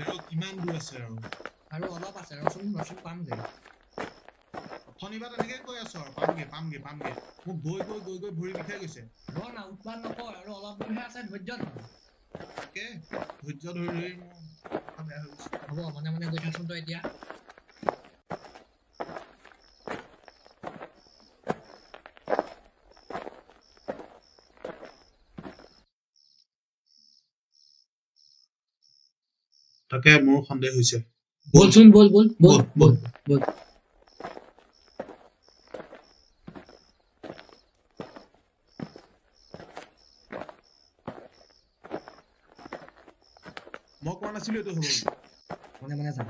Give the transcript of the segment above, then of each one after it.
আৰু কিমান দূৰ আছে আৰু অলপ আছে ৰচোন পামগে শনিবাৰ তেনেকে কৈ আছো আৰু পামগে মোক গৈ ভৰি বিষাই গৈছে ৰ না উৎপাত নকৰ আৰু অলপ দূৰহে আছে ধৈৰ্য ধৰ তাকে ধৈৰ্য ধৰি মোৰ মাথা বেয়া হৈ গৈছে হ'ব মনে গৈ থাকচোন তই এতিয়া তাকে মোৰ সন্দেহ হৈছে বলচোন বল মই কোৱা নাছিলো এইটো হ'ব মনে যা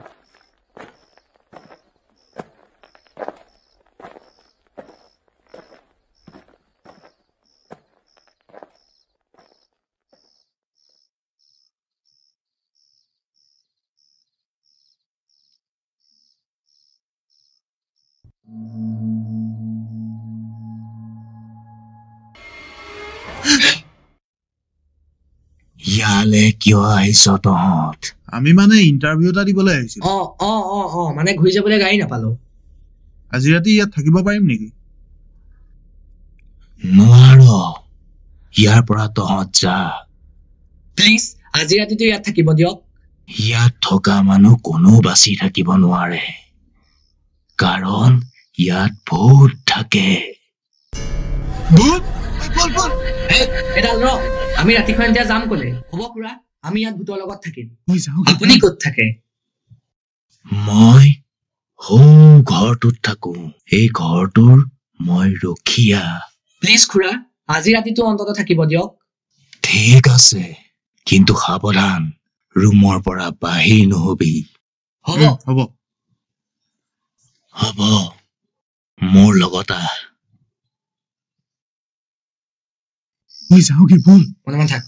ইয়ালে কিয় আহিছ তহঁত আমি মানে ইন্টাৰভিউ এটা দিবলৈ আহিছো মানে ঘূৰি যাবলৈ গাড়ী নাপালো আজি ৰাতি ইয়াত থাকিব পাৰিম নেকি নোৱাৰ ইয়াৰ পৰা তহঁত যা প্লিজ আজি ৰাতিটো ইয়াত থাকিব দিয়ক ইয়াত থকা মানুহ কোনো বাচি থাকিব নোৱাৰে কাৰণ ইয়াত ভূত থাকে এডাল ৰ আমি ৰাতিখন এতিয়া যাম কলে হ'ব খুৰা আমি ইয়াত ভূতৰ লগত থাকিম আপুনি ক'ত থাকে মই ঘৰটোত থাকো এই ঘৰটোৰ মই ৰখীয়া প্লিজ খুৰা আজি ৰাতিটো অন্তত থাকিব দিয়ক ঠিক আছে কিন্তু সাৱধান ৰুমৰ পৰা বাহিৰ নহবি হ'ব মোৰ লগত যাওঁ কি বল মনে থাক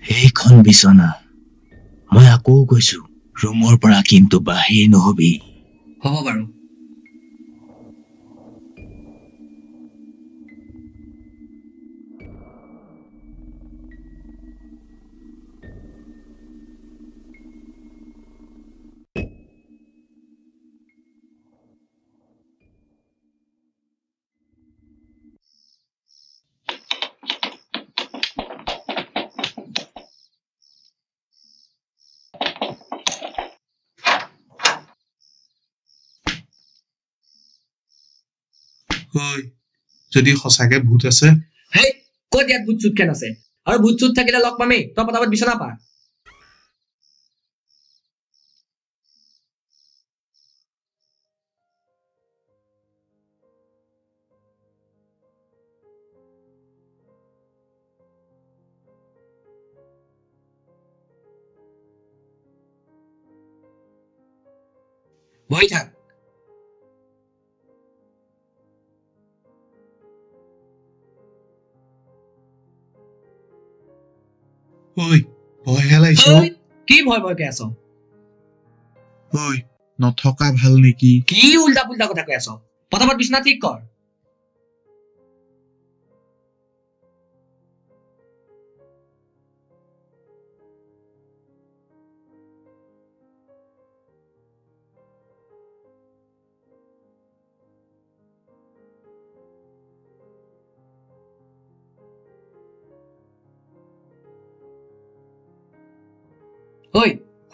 এইখন বিচনা মই আকৌ কৈছো ৰুমৰ পৰা কিন্তু বাহিৰ নহবি হ'ব বাৰু যদি সঁচাকে ভূত আছে হেই ক'ত ইয়াত ভূত চুত খেন আছে আৰু ভূত চুত থাকিলে লগ পামেই তই পটাপট বিচনা পা বহি থাক ভয়হে লাগিছে কি ভয়কে আছ নথকা ভাল নেকি কি উল্টা পুল্টা কথা কৈ আছ পটাপট বিচনা ঠিক কৰ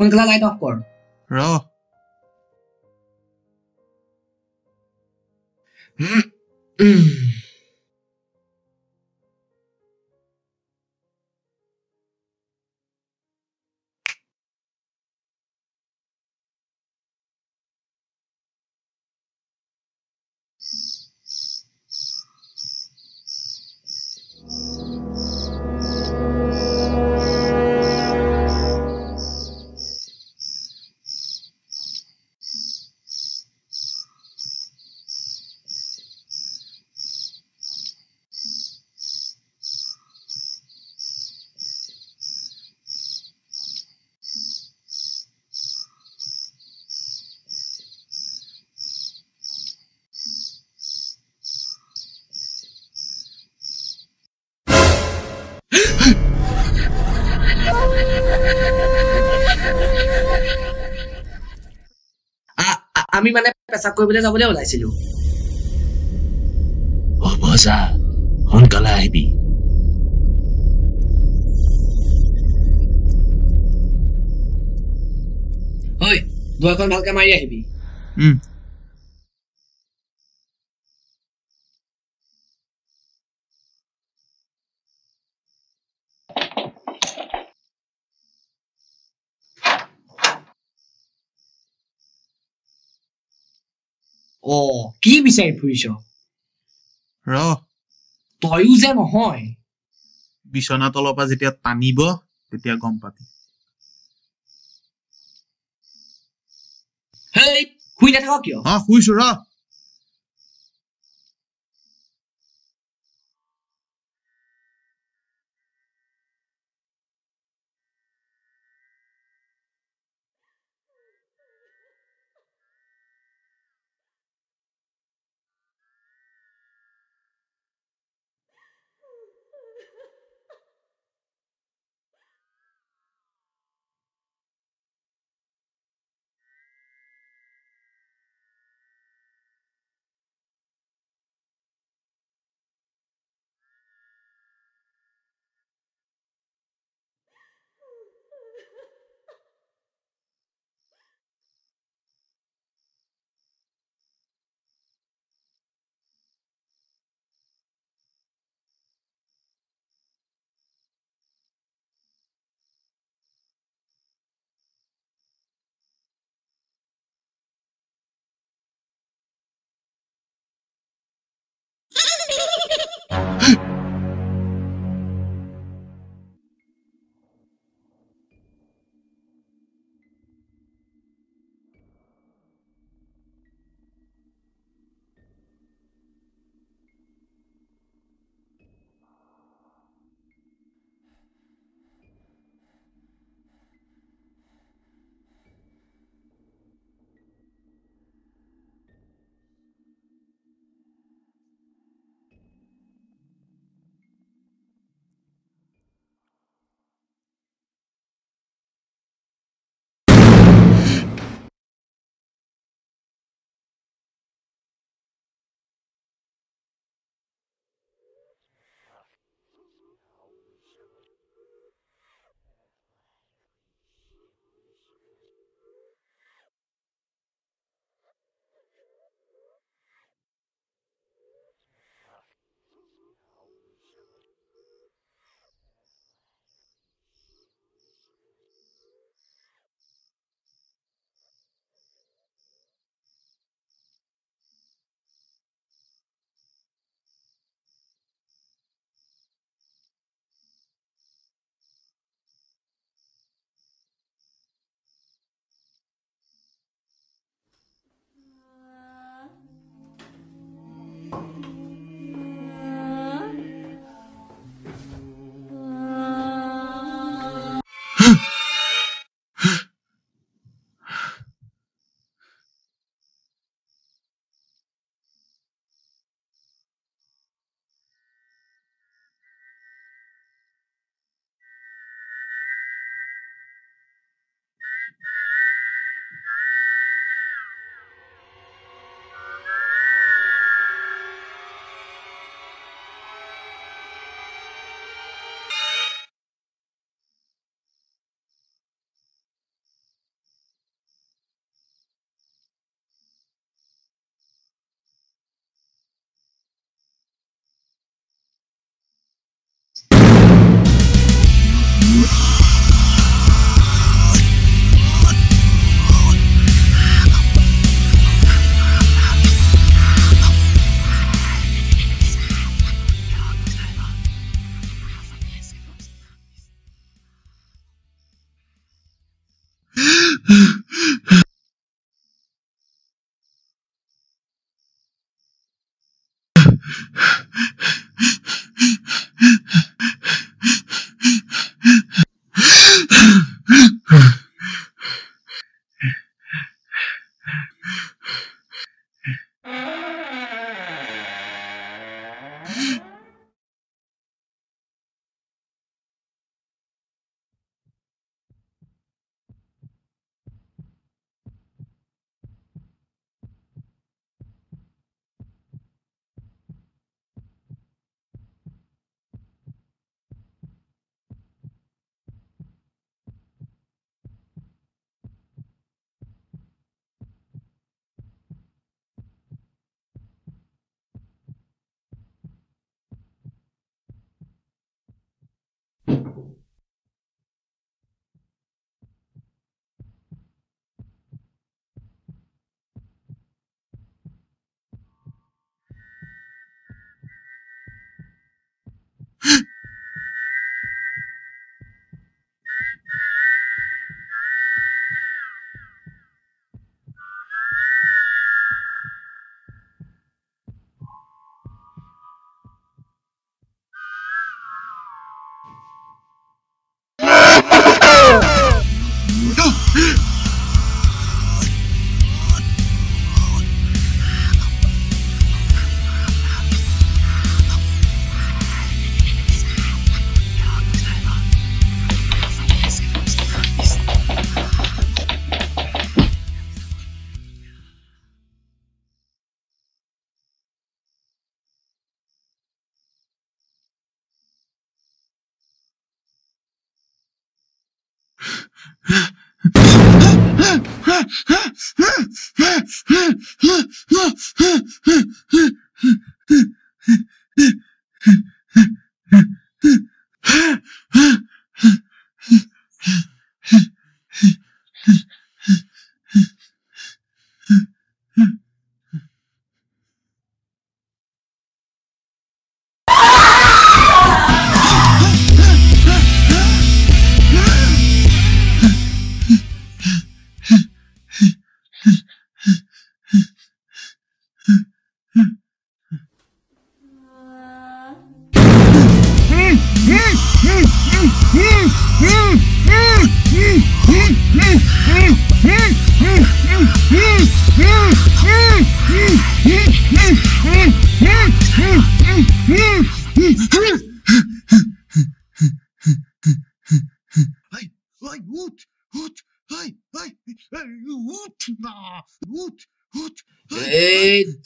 সোনকালে লাইট অফ কৰ আমি মানে পেচাব কৰিবলৈ যাবলৈ ওলাইছিলো হ'ব যা সোনকালে আহিবি ঐ দুৱাৰখন ভালকে মাৰি আহিবি কি বিচাৰি ফুৰিছ ৰ তয়ো যে নহয় বিচনা তলৰ পৰা যেতিয়া টানিব তেতিয়া গম পাবি হেই শুই নাথাক কিয় শুইছো ৰ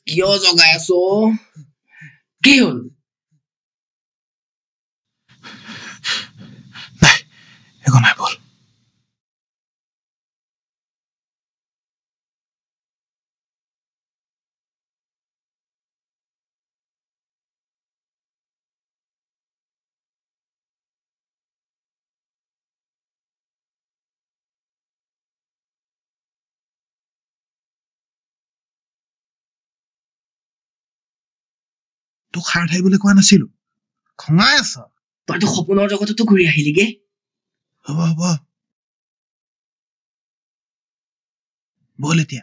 কিয় জগাই আছ কি হল একো নাই বল তোক সাৰ ঠাইবলৈ কোৱা নাছিলো খঙাই আছ তইতো সপোনৰ জগততো ঘূৰি আহিলিগে হ'ব হ'ব বল এতিয়া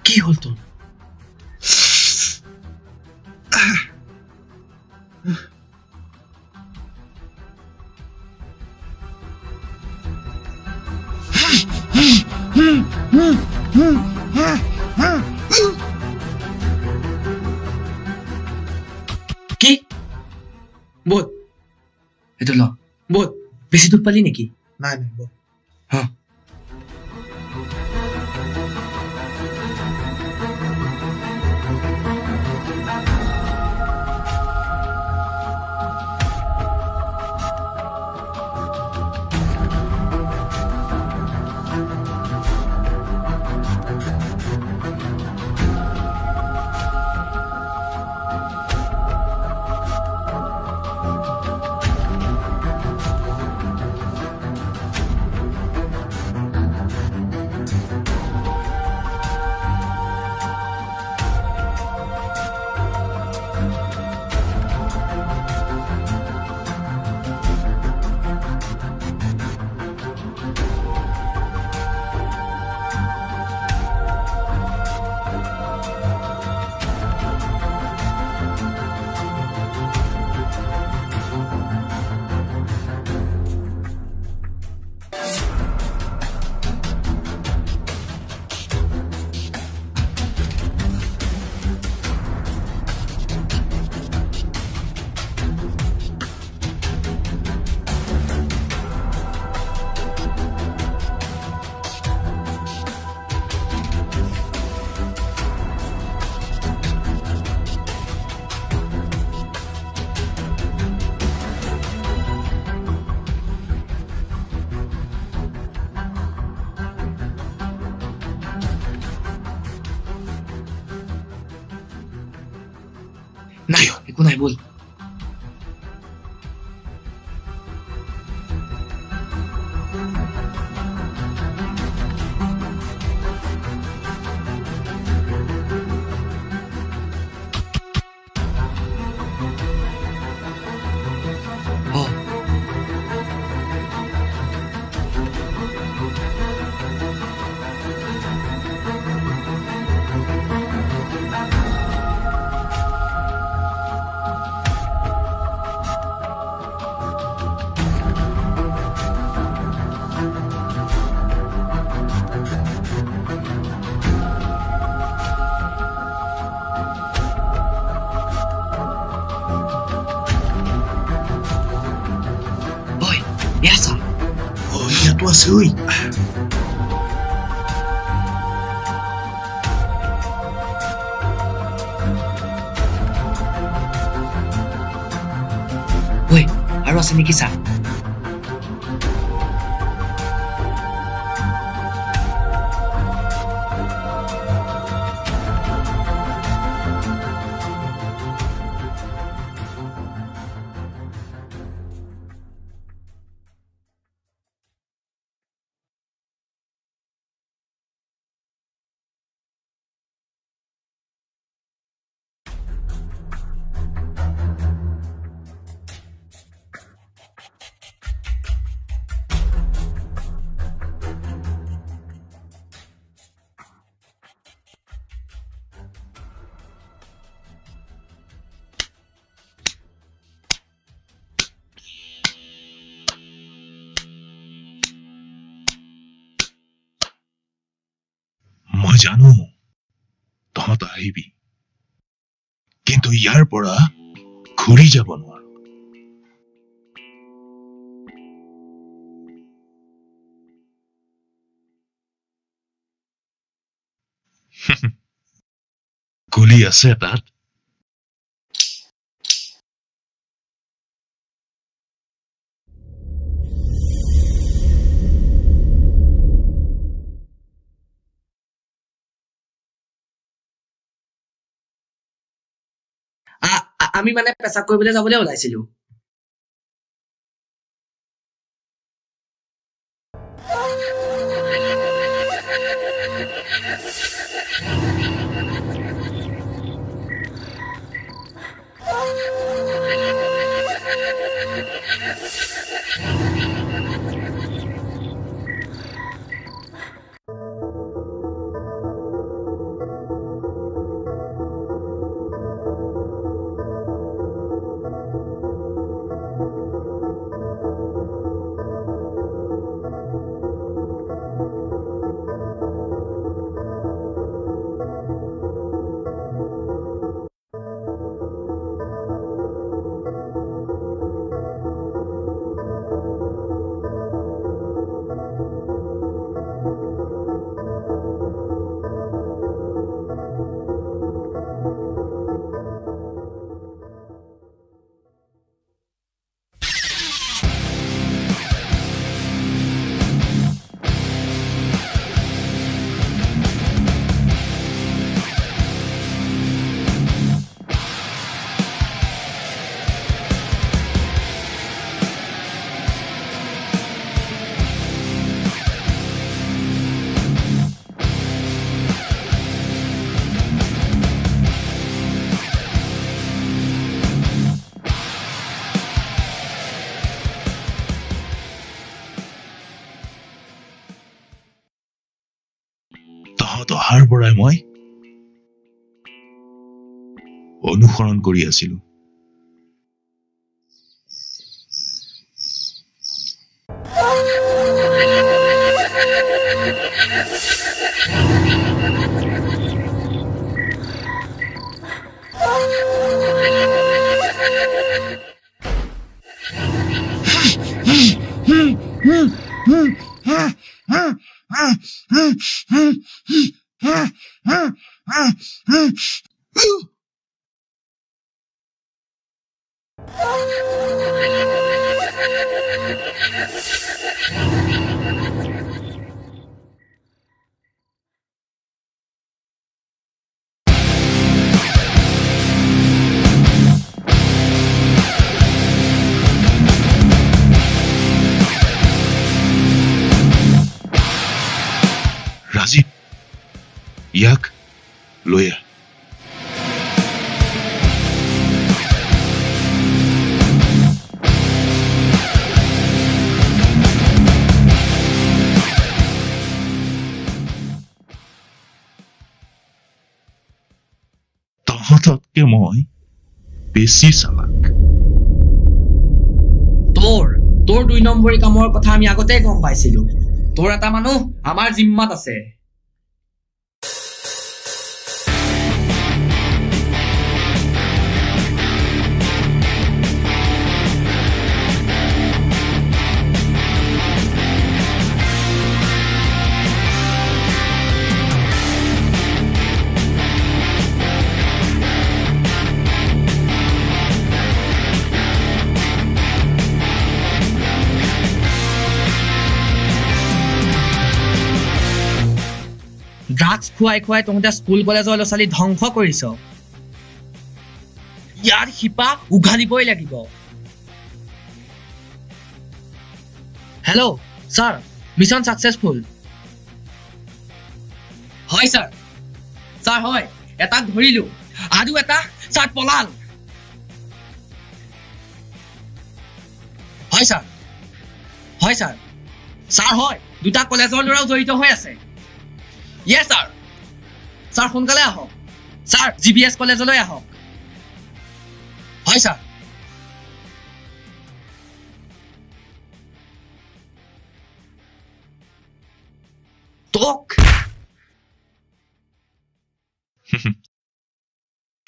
কি হ'ল তোৰ কি বল এইটো ল বল বেছি দুখ পালি নেকি নাই নাই বল হা নাই একো নাই বল ইয়াতো আছে ঐ ঐ আৰু আছে নেকি চা মই জানো তহঁত আহিবি কিন্তু ইয়াৰ পৰা ঘূৰি যাব নোৱাৰো গুলি আছে তাত আমি মানে পেচাব কৰিবলৈ যাবলৈ ওলাইছিলো পৰাই মই অনুসৰণ কৰি আছিলো। ৰাজীৱ, ইয়াক লৈ আহ। তহঁততকে মই বেছি চালাক। তোৰ 2 নম্বৰী কামৰ কথা আমি আগতে গম পাইছিলো। তোৰ এটা মানুহ আমাৰ জিম্মাত আছে। ড্ৰাগছ খুৱাই খুৱাই তহঁতে স্কুল কলেজৰ ল'ৰা ছোৱালী ধ্বংস কৰিছ। ইয়াৰ শিপা উঘালিবই লাগিব। Hello' sir, mission successful. হয় ছাৰ। ছাৰ হয়, এটাক ধৰিলো আৰু এটা ছাৰ পলাল। হয় ছাৰ। হয় ছাৰ। ছাৰ হয়, 2টা কলেজৰ ল'ৰাও জড়িত হৈ আছে। Yes sir. ছাৰ সোনকালে আহক। ছাৰ GBS কলেজলৈ আহক। হয় ছাৰ। তোক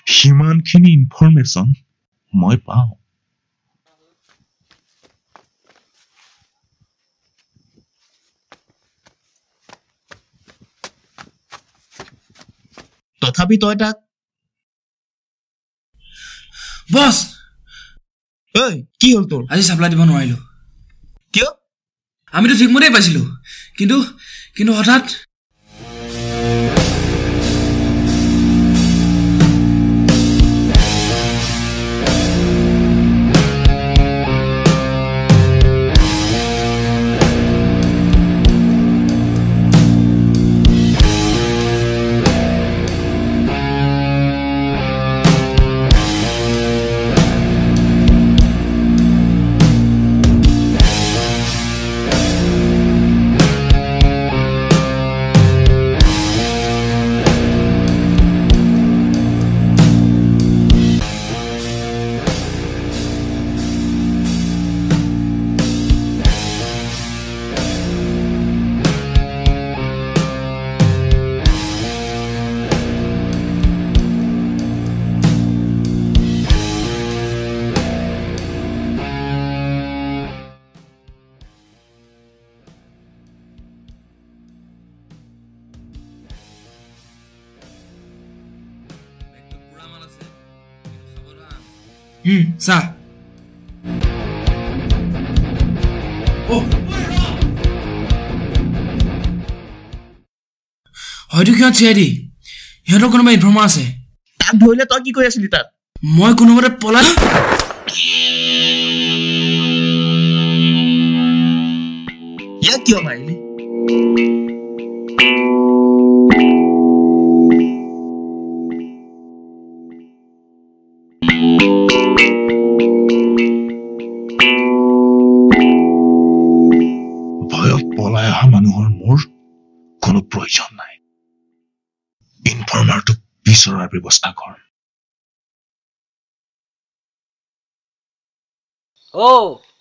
সিমানখিনি ইনফৰমেশ্যন মই পাওঁ। তথাপি তই তাক বছ, ঐ কি হ'ল তোৰ? আজি চাপ্লাই দিব নোৱাৰিলো। কিয়? আমিতো ঠিকমতেই পাইছিলো, কিন্তু কিন্তু হঠাৎ চাহ হয়তো সিহঁত চিআইডি, সিহঁতৰ কোনোবা ইনফৰ্মাৰ আছে। তাক ধৰিলে তই কি কৰি আছিলি তাত? মই কোনোবাতে পলাই ইয়াক কিয় মাৰিলি? ভয়ত পলাই অহা মানুহৰ মোৰ কোনো প্ৰয়োজন নাই। বিচৰাৰ ব্যৱস্থা কৰ।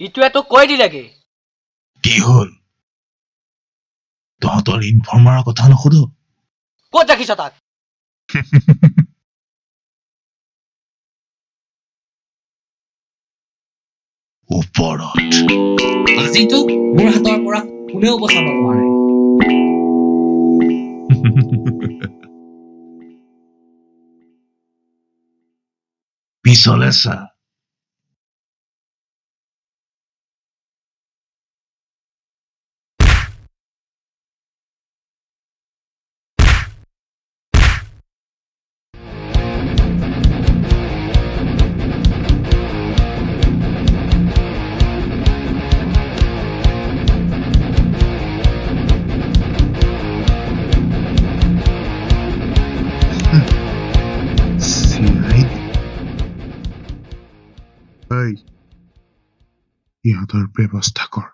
ইটোৱে তোক কৈ দিলেগে। কি হ'ল? তহঁতৰ ইনফৰ্মাৰৰ কথা নুসুধ? ক'ত ৰাখিছ তাক? ওপৰত। আজিতো মোৰ হাতৰ পৰা কোনেও বচাব নোৱাৰে। পিছলে চা। ইহঁতৰ ব্যৱস্থা কৰ।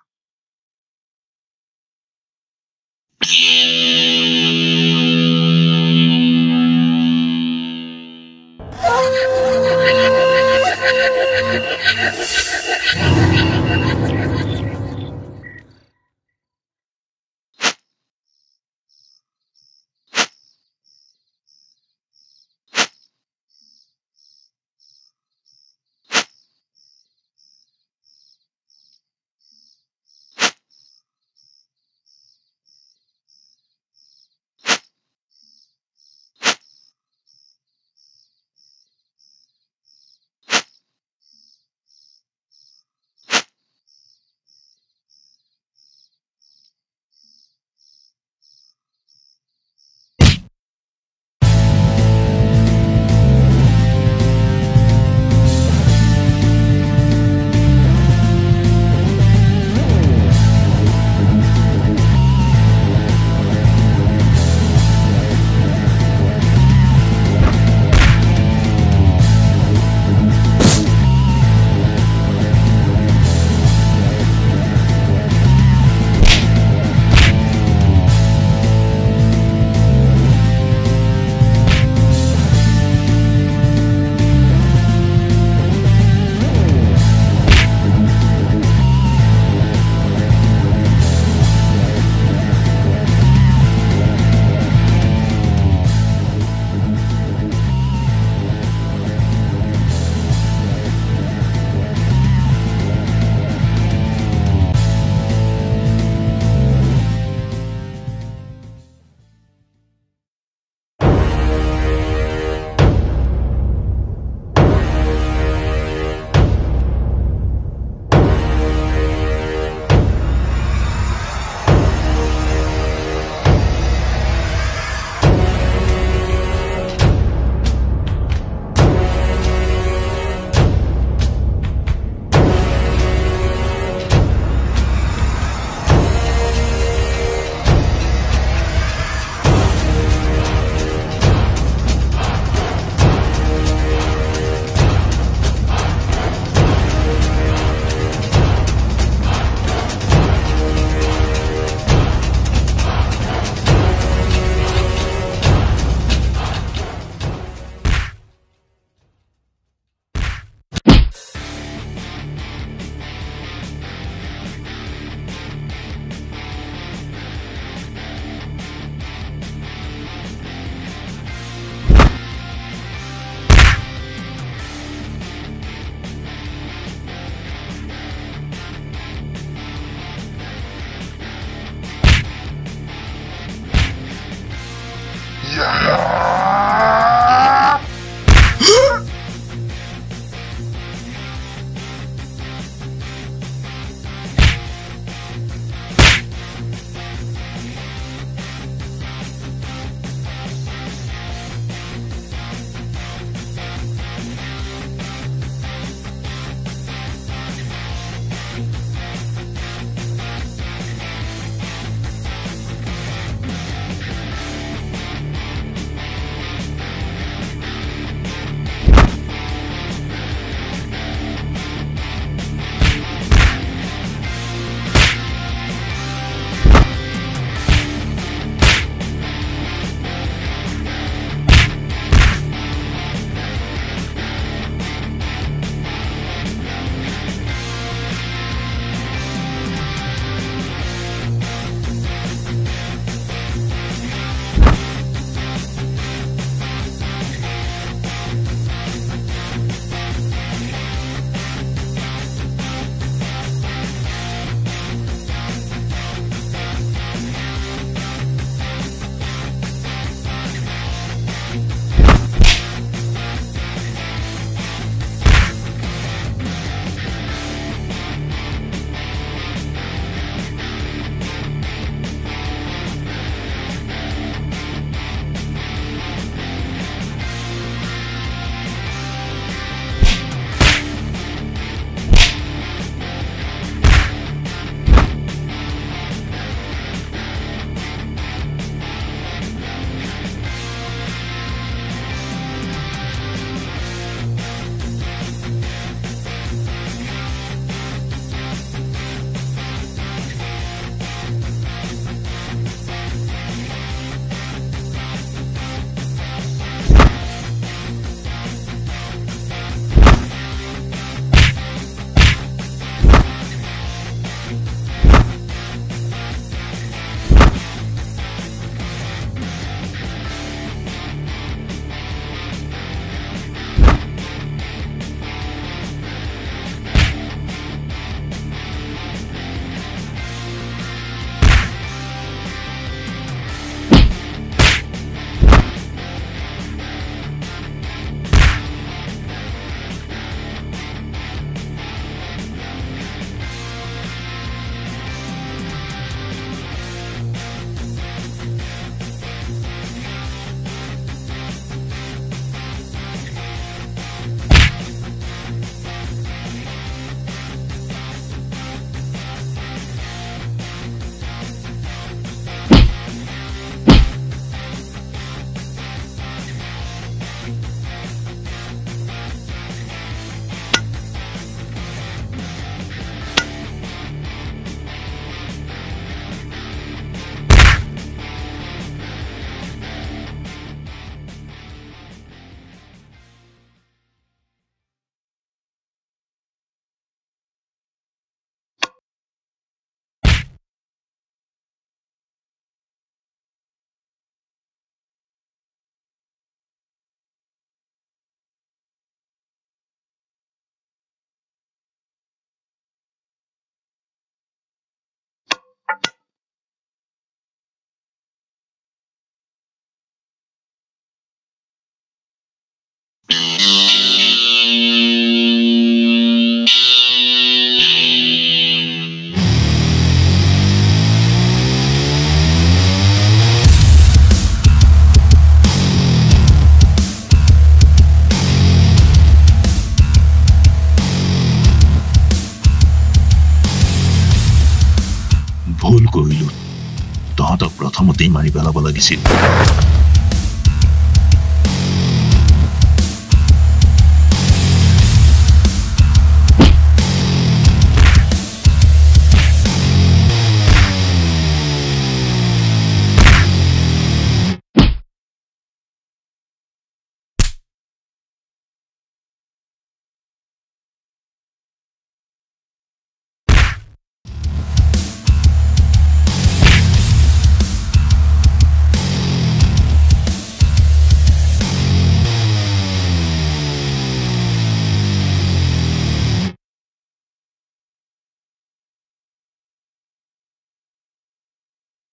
প্ৰথমতেই মাৰি পেলাব লাগিছিল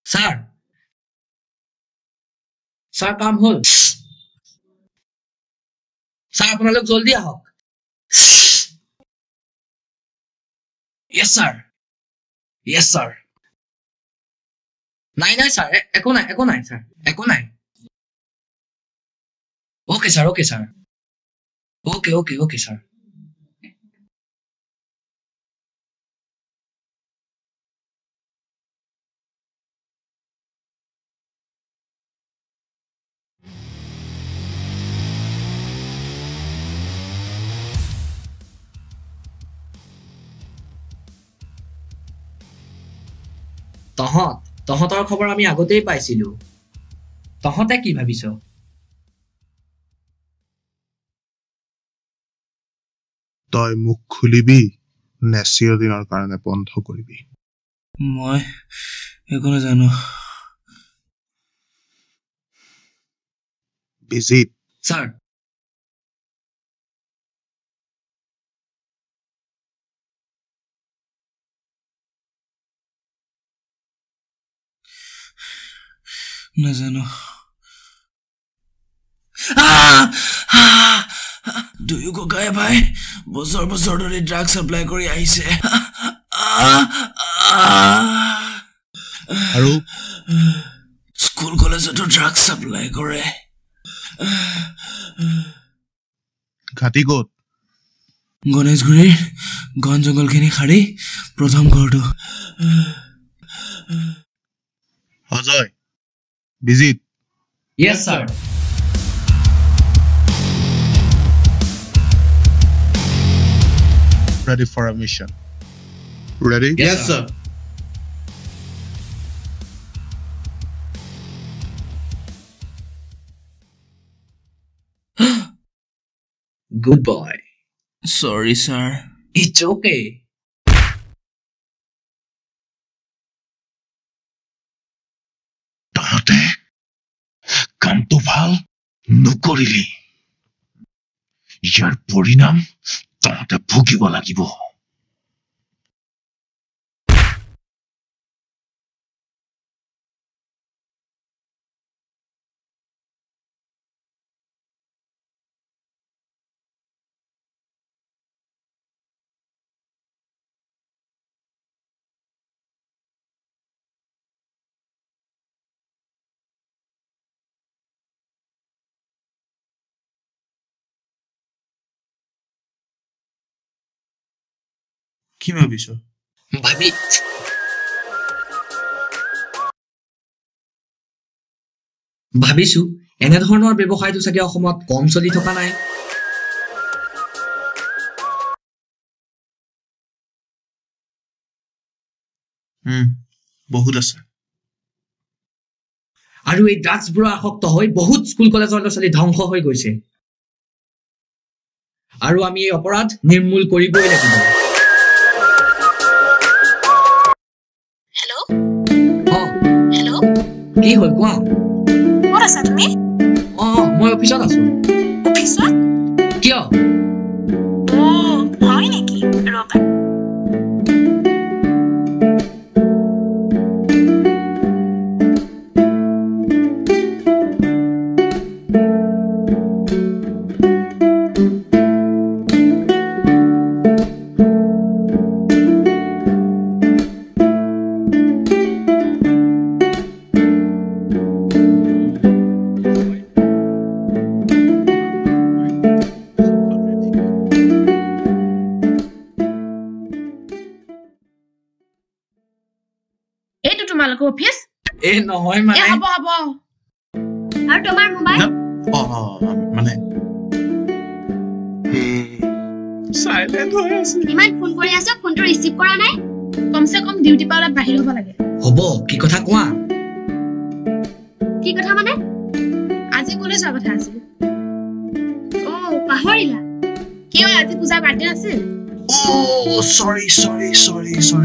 স্যাৰ স্যাৰ কাম হ'ল স্যাৰ আপোনালোক জলদি আহক Yes sir Yes sir নাই নাই স্যাৰ একো নাই স্যাৰ একো নাই Okay sir Okay sir তহঁতৰ খবৰ আমি আগতেই পাইছিলো তহঁতে কি ভাবিছ তই মুখ খুলিবি নে চিৰদিনৰ কাৰণে বন্ধ কৰিবি মই একো নাজানো বিজিত স্যাৰ নাজানো দুয়ো ককাই ভাই বছৰ বছৰ ধৰি ড্ৰাগ সাপ্লাই কৰি আহিছে আৰু স্কুল কলেজতো ড্ৰাগ সাপ্লাই কৰে ঘাটি ক'ত গণেশগুৰিৰ ঘন জংঘলখিনি সাৰি প্ৰথম ঘৰটো অজয় বিজিত Yes sir ready for a mission ready Yes sir Good boy sorry sir It's okay তহঁতে কামটো ভাল নকৰিলি ইয়াৰ পৰিণাম তহঁতে ভুগিব লাগিব কি ভাবিছ ভাবিছো এনেধৰণৰ ব্যৱসায়টো চাগে অসমত কম চলি থকা নাই বহুত আছে আৰু এই ড্ৰাগছবোৰ আসক্ত হৈ বহুত স্কুল কলেজৰ ল'ৰা-ছোৱালী ধ্বংস হৈ গৈছে আৰু আমি এই অপৰাধ নিৰ্মূল কৰিবই লাগিব হেল্ল' কি হ'ল কোৱা ক'ত আছা তুমি মই অফিচত আছো অফিচত কিয় হয় নেকি ৰবা নহয় এ মানে হ'ব হ'ব আৰু তোমাৰ মোবাইল মানে চাইলেণ্ট হৈ আছে ইমান ফোন কৰি আছো ফোনটো ৰিচিভ কৰা নাই কমসে কম ডিউটি পৰা অলপ বাহিৰ হ'ব লাগে হ'ব কি কথা কোৱা কি কথা মানে আজি কলেজ যোৱা কথা আছিল পাহৰিলা কিয় আজি পূজাৰ বাৰ্থডে আছিল সৰি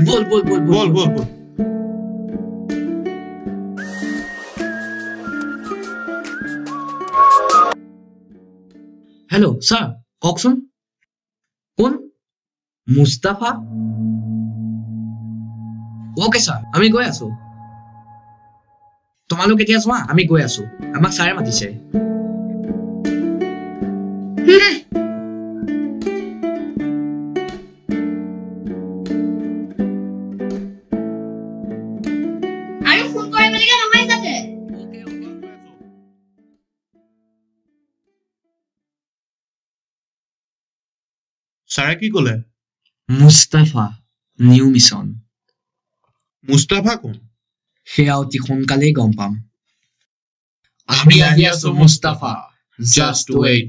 বল হেল্ল' ছাৰ কওকচোন কোন মুস্তাফা ওকে ছাৰ আমি গৈ আছো তোমালোক এতিয়া চোৱা আমি গৈ আছো আমাক ছাৰে মাতিছে আৰু ফোন কৰিবলগীয়া নহয় যাতে ছাৰে কি ক'লে মুস্তাফা নিউ মিছন মুস্তাফা কোন সেয়া অতি সোনকালেই গম পাম আমি আহি আছো মুস্তাফা জাষ্ট ৱেইট